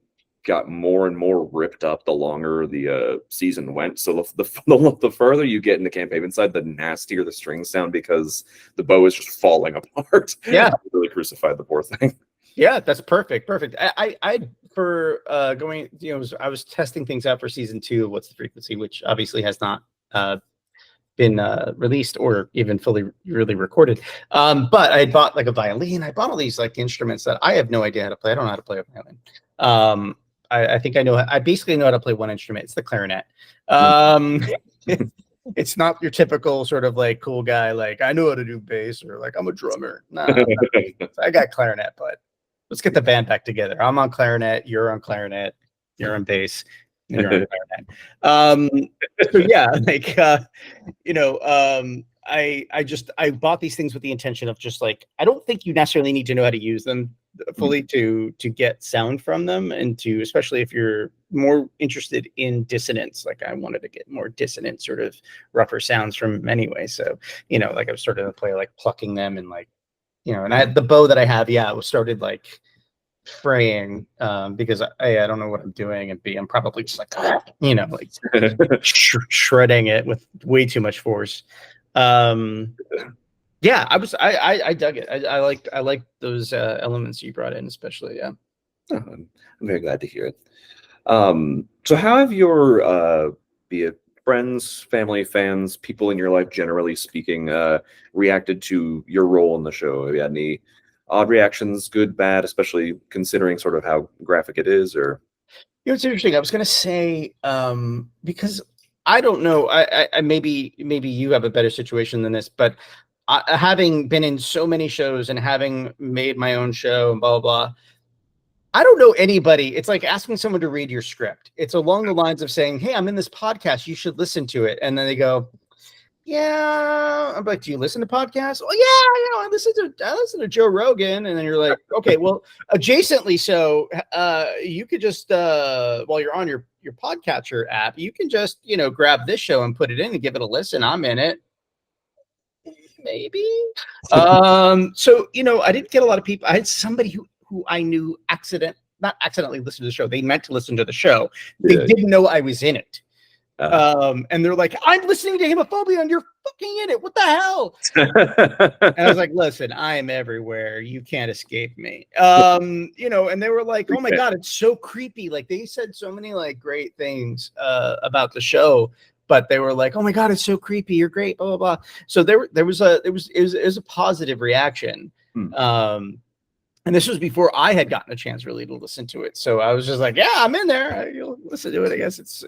got more and more ripped up the longer the season went. So the further you get into Camp Havenside, the nastier the strings sound, because the bow is just falling apart. Yeah. I really crucified the poor thing. Yeah, that's perfect. I for going, I was testing things out for season 2 of What's the Frequency, which obviously has not been released or even fully really recorded. But I had bought like a violin. I bought all these like instruments that I have no idea how to play. I don't know how to play a violin. I think I basically know how to play one instrument. It's the clarinet. It's not your typical sort of like cool guy, like I know how to do bass or like I'm a drummer. Nah, I got clarinet, but let's get the band back together. I'm on clarinet, you're on clarinet, you're on bass, and you're on clarinet. So yeah, like I bought these things with the intention of just like I don't think you necessarily need to know how to use them fully to get sound from them, and to especially if you're more interested in dissonance. Like I wanted to get more dissonant sort of rougher sounds from them anyway. So like I was starting to play like plucking them and like and I had the bow that I have. Yeah, it was started like fraying because A, I don't know what I'm doing, and B, I'm probably just like like shredding it with way too much force. Yeah, I dug it. I like those elements you brought in, especially. Yeah. Oh, I'm very glad to hear it. So how have your be it friends, family, fans, people in your life generally speaking reacted to your role in the show? Have you had any odd reactions, good, bad, especially considering sort of how graphic it is? Or it's interesting. I was gonna say because I don't know. I maybe you have a better situation than this, but having been in so many shows and having made my own show and blah, blah, blah, I don't know anybody. It's like asking someone to read your script. It's along the lines of saying, hey, I'm in this podcast. You should listen to it. And then they go, yeah. I'm like, do you listen to podcasts? Oh, yeah. I listen to Joe Rogan. And then you're like, okay, well, adjacently. So you could just, while you're on your podcatcher app, you can just, grab this show and put it in and give it a listen. I'm in it. Maybe. So I didn't get a lot of people. I had somebody who I knew not accidentally listened to the show. They meant to listen to the show. They didn't know I was in it. And they're like, I'm listening to Homophobia and you're fucking in it. What the hell? And I was like, listen, I am everywhere. You can't escape me. And they were like, oh my God, it's so creepy. Like they said so many like great things about the show. But they were like, "Oh my God, it's so creepy! You're great!" Blah blah blah. So it was a positive reaction, and this was before I had gotten a chance really to listen to it. So I was just like, "Yeah, I'm in there. You'll listen to it. I guess it's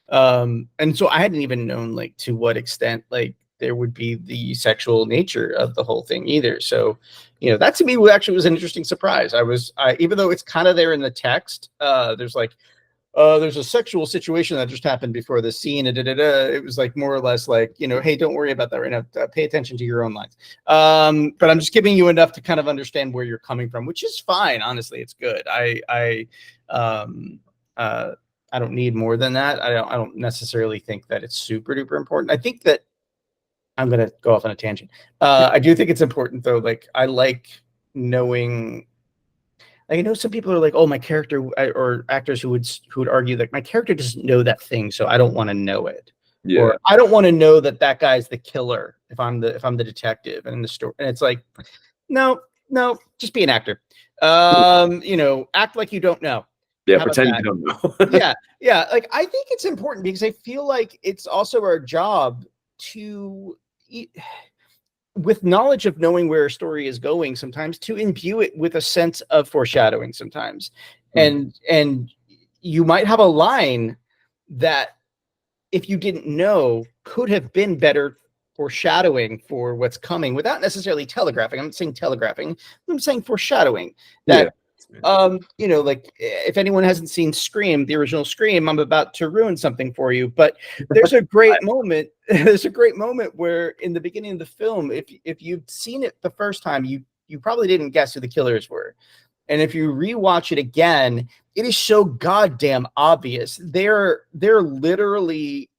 And so I hadn't even known like to what extent like there would be the sexual nature of the whole thing either. So that to me actually was an interesting surprise. Even though it's kind of there in the text, there's like. There's a sexual situation that just happened before the scene. It was like more or less like, hey, don't worry about that right now. Pay attention to your own lines. But I'm just giving you enough to kind of understand where you're coming from, which is fine. Honestly, it's good. I don't need more than that. I don't necessarily think that it's super duper important. I think that I'm going to go off on a tangent. I do think it's important though. Like I like knowing. Like, I know some people are like, oh, my character, or actors who would argue that my character doesn't know that thing, so I don't want to know it. Yeah. Or I don't want to know that guy's the killer if I'm the detective and in the story. And it's like, no, just be an actor. Act like you don't know. Yeah, pretend you don't know. Yeah. Like I think it's important because I feel like it's also our job to. With knowledge of knowing where a story is going, sometimes to imbue it with a sense of foreshadowing sometimes. And you might have a line that if you didn't know could have been better foreshadowing for what's coming without necessarily telegraphing. I'm not saying telegraphing, I'm saying foreshadowing that, like if anyone hasn't seen Scream, the original Scream, I'm about to ruin something for you, but there's a great moment. There's a great moment where in the beginning of the film, if you've seen it the first time, you probably didn't guess who the killers were. And if you rewatch it again, it is so goddamn obvious. They're literally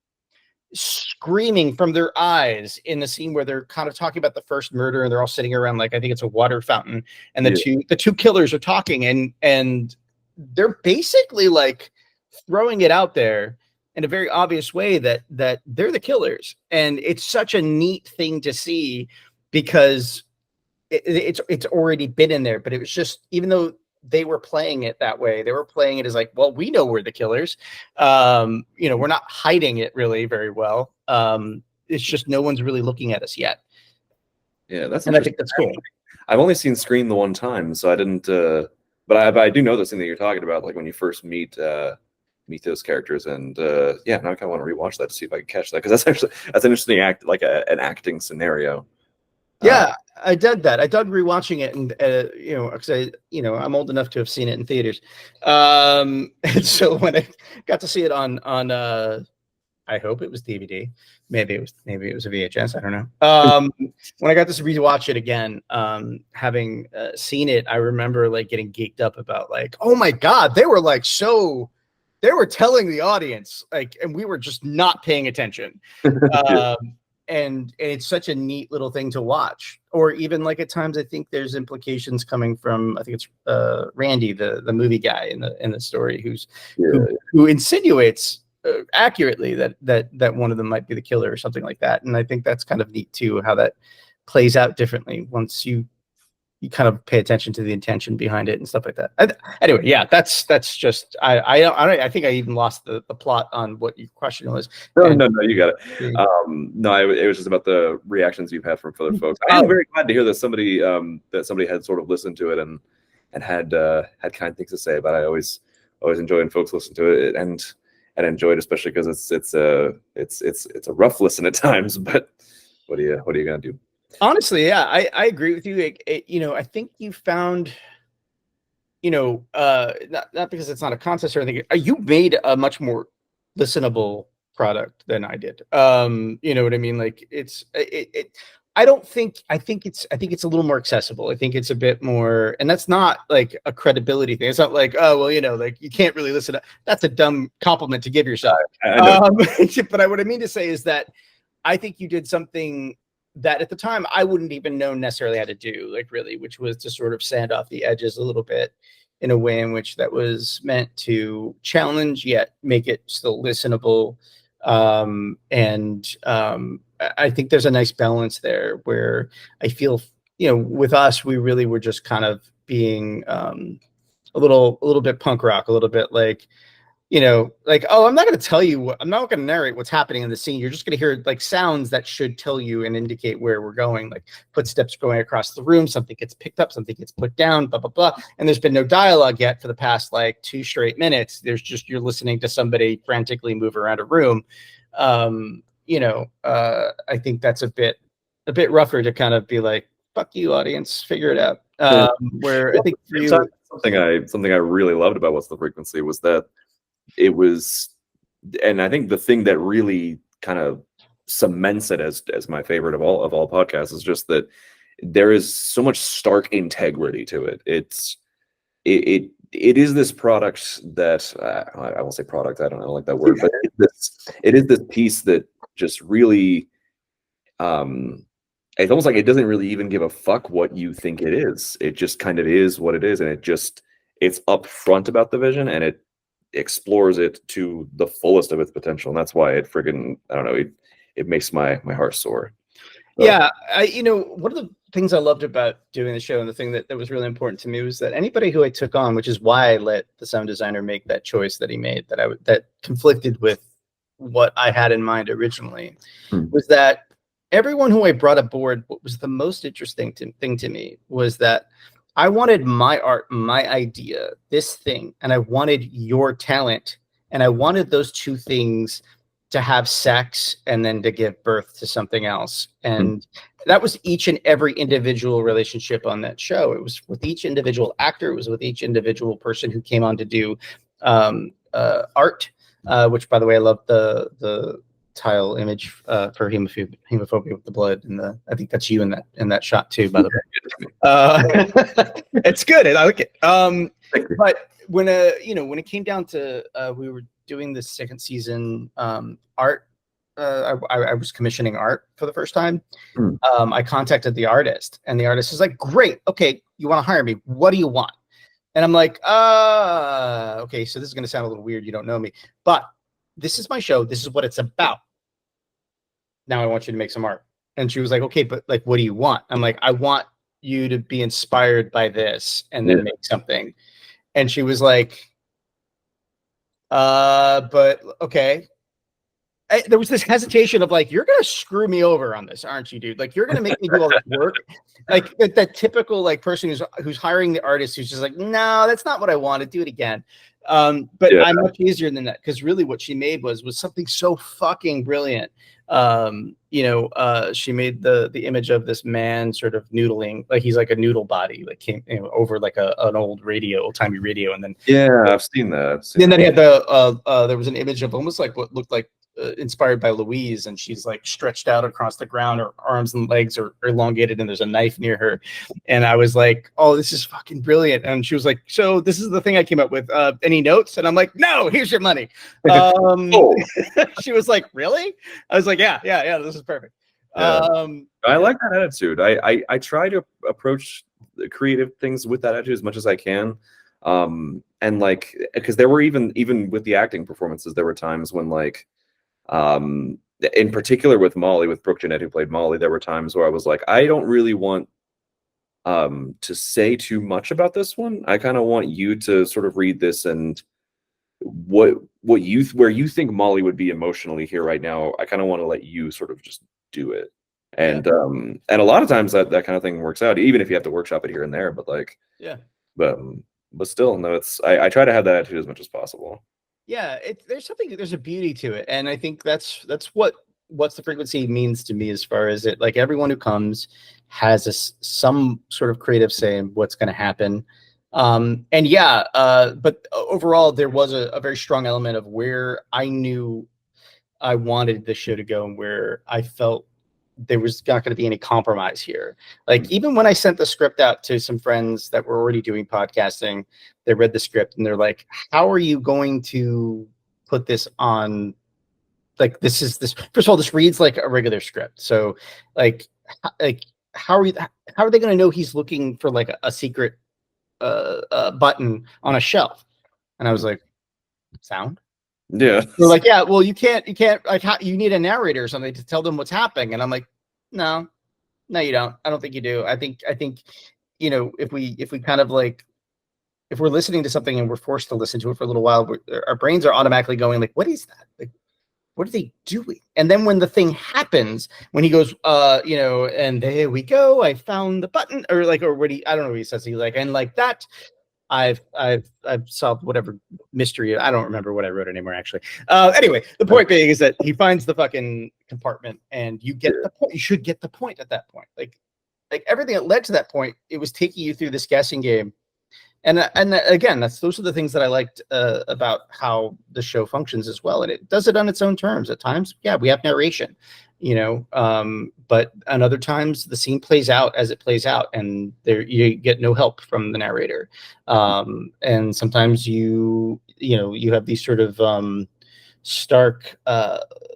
screaming from their eyes in the scene where they're kind of talking about the first murder, and they're all sitting around like I think it's a water fountain, and the two killers are talking, and they're basically like throwing it out there in a very obvious way that they're the killers. And it's such a neat thing to see because it's already been in there, but it was just, even though they were playing it that way, they were playing it as like, well, we know we're the killers. We're not hiding it really very well. it's just no one's really looking at us yet. Yeah, that's And I interesting. think that's cool. I've only seen Scream the one time, so I didn't. But I do know this thing that you're talking about, like when you first meet those characters, and yeah, now I kind of want to rewatch that to see if I can catch that, because that's an interesting an acting scenario. Yeah, I dug that. I dug rewatching it, and because I'm old enough to have seen it in theaters, and so when I got to see it on I hope it was DVD. Maybe it was a VHS. I don't know. When I got to rewatch it again, having seen it, I remember like getting geeked up about like, oh my god, they were telling the audience like, and we were just not paying attention. Yeah. And it's such a neat little thing to watch. Or even like at times, I think there's implications coming from, I think it's Randy, the movie guy in the story, who insinuates accurately that one of them might be the killer or something like that. And I think that's kind of neat too, how that plays out differently once you kind of pay attention to the intention behind it and stuff like that. Anyway, yeah, that's just I think I even lost the plot on what your question was. No, you got it. No, it was just about the reactions you've had from other folks. I am very glad to hear that somebody had sort of listened to it and had kind things to say about it. I always enjoy when folks listen to it and enjoy it, especially because it's a rough listen at times. But what are you gonna do? Honestly, yeah, I agree with you. I think you found, not because it's not a contest or anything. You made a much more listenable product than I did. You know what I mean? Like I think it's a little more accessible. I think it's a bit more, and that's not like a credibility thing. It's not like, oh, well, like you can't really listen to, that's a dumb compliment to give yourself. But what I mean to say is that I think you did something that at the time I wouldn't even know necessarily how to do, like really, which was to sort of sand off the edges a little bit in a way in which that was meant to challenge yet make it still listenable. I think there's a nice balance there where I feel, with us, we really were just kind of being a little bit punk rock, a little bit like, like, oh, I'm not going to tell you I'm not going to narrate what's happening in the scene. You're just going to hear like sounds that should tell you and indicate where we're going, like footsteps going across the room, something gets picked up, something gets put down, blah, blah, blah. And there's been no dialogue yet for the past like 2 straight minutes. There's just, you're listening to somebody frantically move around a room. I think that's a bit rougher to kind of be like, fuck you, audience, figure it out. Where I think for you, something I really loved about What's the Frequency was that it was, and I think the thing that really kind of cements it as my favorite of all podcasts is just that there is so much stark integrity to it. It is this product that I won't say product. I don't like that word, but it is this piece that just really, it's almost like it doesn't really even give a fuck what you think it is. It just kind of is what it is, and it's upfront about the vision, and it explores it to the fullest of its potential, and that's why it friggin', I don't know, it makes my heart soar. So. Yeah, one of the things I loved about doing the show, and the thing that was really important to me, was that anybody who I took on, which is why I let the sound designer make that choice that he made, that conflicted with what I had in mind originally, was that everyone who I brought aboard, what was the most interesting thing to me was that I wanted my art, my idea, this thing, and I wanted your talent, and I wanted those two things to have sex and then to give birth to something else. And that was each and every individual relationship on that show. It was with each individual actor. It was with each individual person who came on to do art, which, by the way, I love the tile image for hemophobia with the blood, and I think that's you in that shot too, by the way. It's good. I like it. But when it came down to we were doing this second season art, I was commissioning art for the first time. I contacted the artist, and the artist is like, great, okay, you want to hire me, what do you want? And I'm like, okay, so this is going to sound a little weird, you don't know me, but this is my show, this is what it's about. Now I want you to make some art. And she was like, okay, but like, what do you want? I'm like, I want you to be inspired by this and then make something. And she was like, but okay. there was this hesitation of like, you're gonna screw me over on this, aren't you, dude? Like, you're gonna make me do all this work. Like that typical like person who's hiring the artist who's just like, no, that's not what I want to do it again. But I'm much easier than that, because really what she made was something so fucking brilliant. She made the image of this man sort of noodling, like he's like a noodle body, like came over like an old timey radio, and then I've seen that. Then he had there was an image of almost like what looked like inspired by Louise, and she's like stretched out across the ground, her arms and legs are elongated, and there's a knife near her. And I was like, oh, this is fucking brilliant. And she was like, so this is the thing I came up with. Any notes? And I'm like, no, here's your money. She was like, really? I was like, yeah, this is perfect. I like that attitude. I try to approach creative things with that attitude as much as I can. And like, because there were even with the acting performances, there were times when like, in particular with Brooke Jeanette, who played Molly, there were times where I was like, I don't really want to say too much about this one. I kind of want you to sort of read this, and where you think Molly would be emotionally here right now, I kind of want to let you sort of just do it. And a lot of times that kind of thing works out, even if you have to workshop it here and there. But like, but still, no, I try to have that attitude as much as possible. Yeah, there's a beauty to it, and I think that's what's the frequency means to me, as far as it, like, everyone who comes has some sort of creative say in what's going to happen. But overall, there was a very strong element of where I knew I wanted the show to go, and where I felt there was not going to be any compromise here. Like, even when I sent the script out to some friends that were already doing podcasting, they read the script and they're like, how are you going to put this on? Like, this first of all, this reads like a regular script. So like how are they going to know he's looking for like a secret button on a shelf? And I was like, sound? Yeah. They're like, yeah, well, you can't like, you need a narrator or something to tell them what's happening. And I'm like, no, you don't. I don't think you do. I think, if we kind of like, if we're listening to something and we're forced to listen to it for a little while, our brains are automatically going like, what is that? Like, what are they doing? And then when the thing happens, when he goes, and there we go, I found the button, or what I don't know what he says. He's like, and like that, I've solved whatever mystery. I don't remember what I wrote anymore, actually. Anyway, the point being is that he finds the fucking compartment, and you get the point. You should get the point at that point. Like everything that led to that point, it was taking you through this guessing game. And again, those are the things that I liked about how the show functions as well. And it does it on its own terms. At times, yeah, we have narration, but on other times the scene plays out as it plays out, and there you get no help from the narrator. And sometimes you have these sort of stark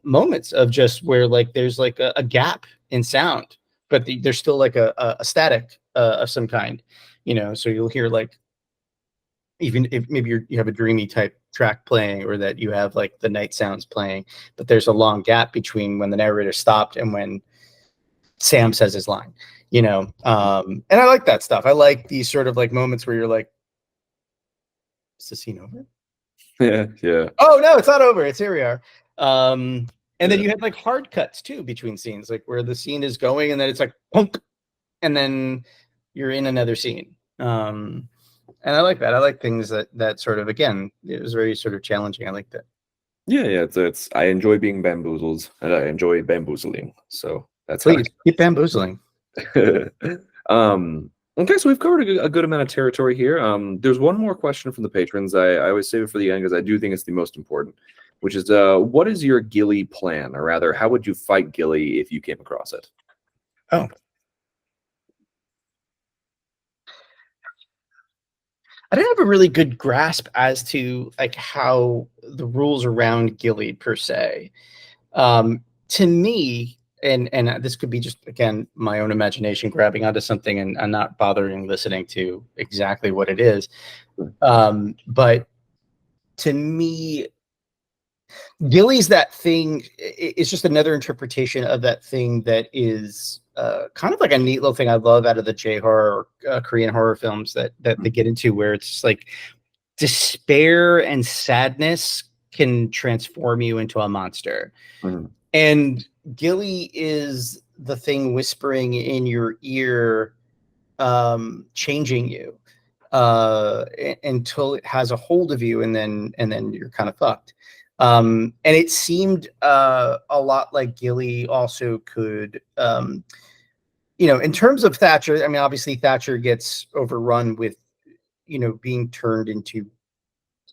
moments of just where like there's like a gap in sound, but there's still like a static of some kind, so you'll hear like, even if maybe you have a dreamy type track playing, or that you have like the night sounds playing, but there's a long gap between when the narrator stopped and when Sam says his line, and I like that stuff. I like these sort of like moments where you're like, is the scene over? Yeah. Oh no, it's not over. It's here we are. And then you have like hard cuts too between scenes, like where the scene is going and then it's like punk, and then you're in another scene. And I like that. I like things that sort of, again, it was very sort of challenging. I like that. Yeah. It's I enjoy being bamboozled, and I enjoy bamboozling. So that's Please keep bamboozling. Okay, so we've covered a good amount of territory here. There's one more question from the patrons. I always save it for the end because I do think it's the most important, which is what is your Gilly plan, or rather, how would you fight Gilly if you came across it? Oh. I didn't have a really good grasp as to like how the rules around Gilly per se. To me, and this could be just, again, my own imagination grabbing onto something and not bothering listening to exactly what it is. But to me, Gilly's that thing. It's just another interpretation of that thing that is kind of like a neat little thing I love out of the J-horror Korean horror films that they get into, where it's like despair and sadness can transform you into a monster. Mhm. And Gilly is the thing whispering in your ear, changing you until it has a hold of you, and then you're kind of fucked. And it seemed a lot like Gilly also could, in terms of Thatcher. I mean, obviously Thatcher gets overrun with, being turned into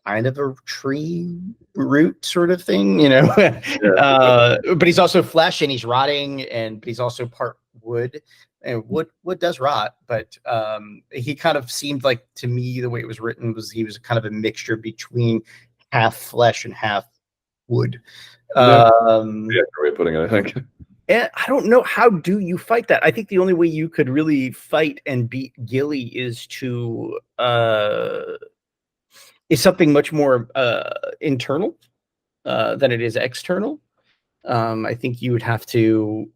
kind of a tree root sort of thing, but he's also flesh and he's rotting, but he's also part wood, and wood does rot. But he kind of seemed like, to me, the way it was written was he was kind of a mixture between half flesh and half wood. Yeah, great way of putting it, I think. And I don't know, how do you fight that? I think the only way you could really fight and beat Gilly is something much more internal than it is external. I think you would have to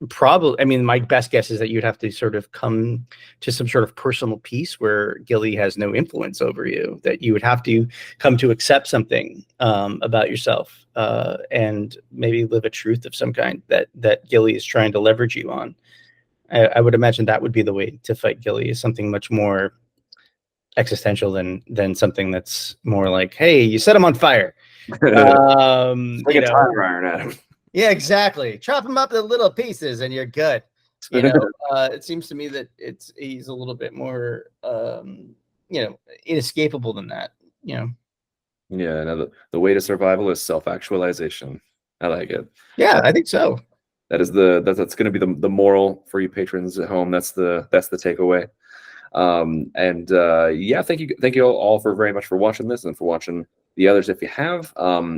probably, I mean, my best guess is that you'd have to sort of come to some sort of personal peace where Gilly has no influence over you, that you would have to come to accept something about yourself, and maybe live a truth of some kind that Gilly is trying to leverage you on. I would imagine that would be the way to fight Gilly, is something much more existential than something that's more like, hey, you set him on fire. Like a tire iron at him. Yeah, exactly. Chop him up into little pieces and you're good. It seems to me that he's a little bit more inescapable than that. Yeah, no, the way to survival is self-actualization. I like it. Yeah, I think so. That's going to be the moral for you patrons at home. That's the takeaway. Thank you all for very much for watching this, and for watching the others. If you have,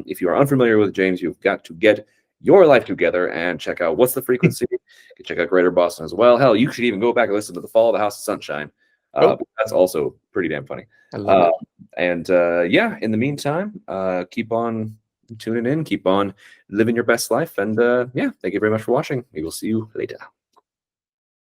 if you are unfamiliar with James, you've got to get your life together and check out What's the Frequency. You can check out Greater Boston as well. Hell, you should even go back and listen to The Fall of the House of Sunshine. That's also pretty damn funny. I love it. In the meantime, keep on tuning in, keep on living your best life, and thank you very much for watching. We will see you later.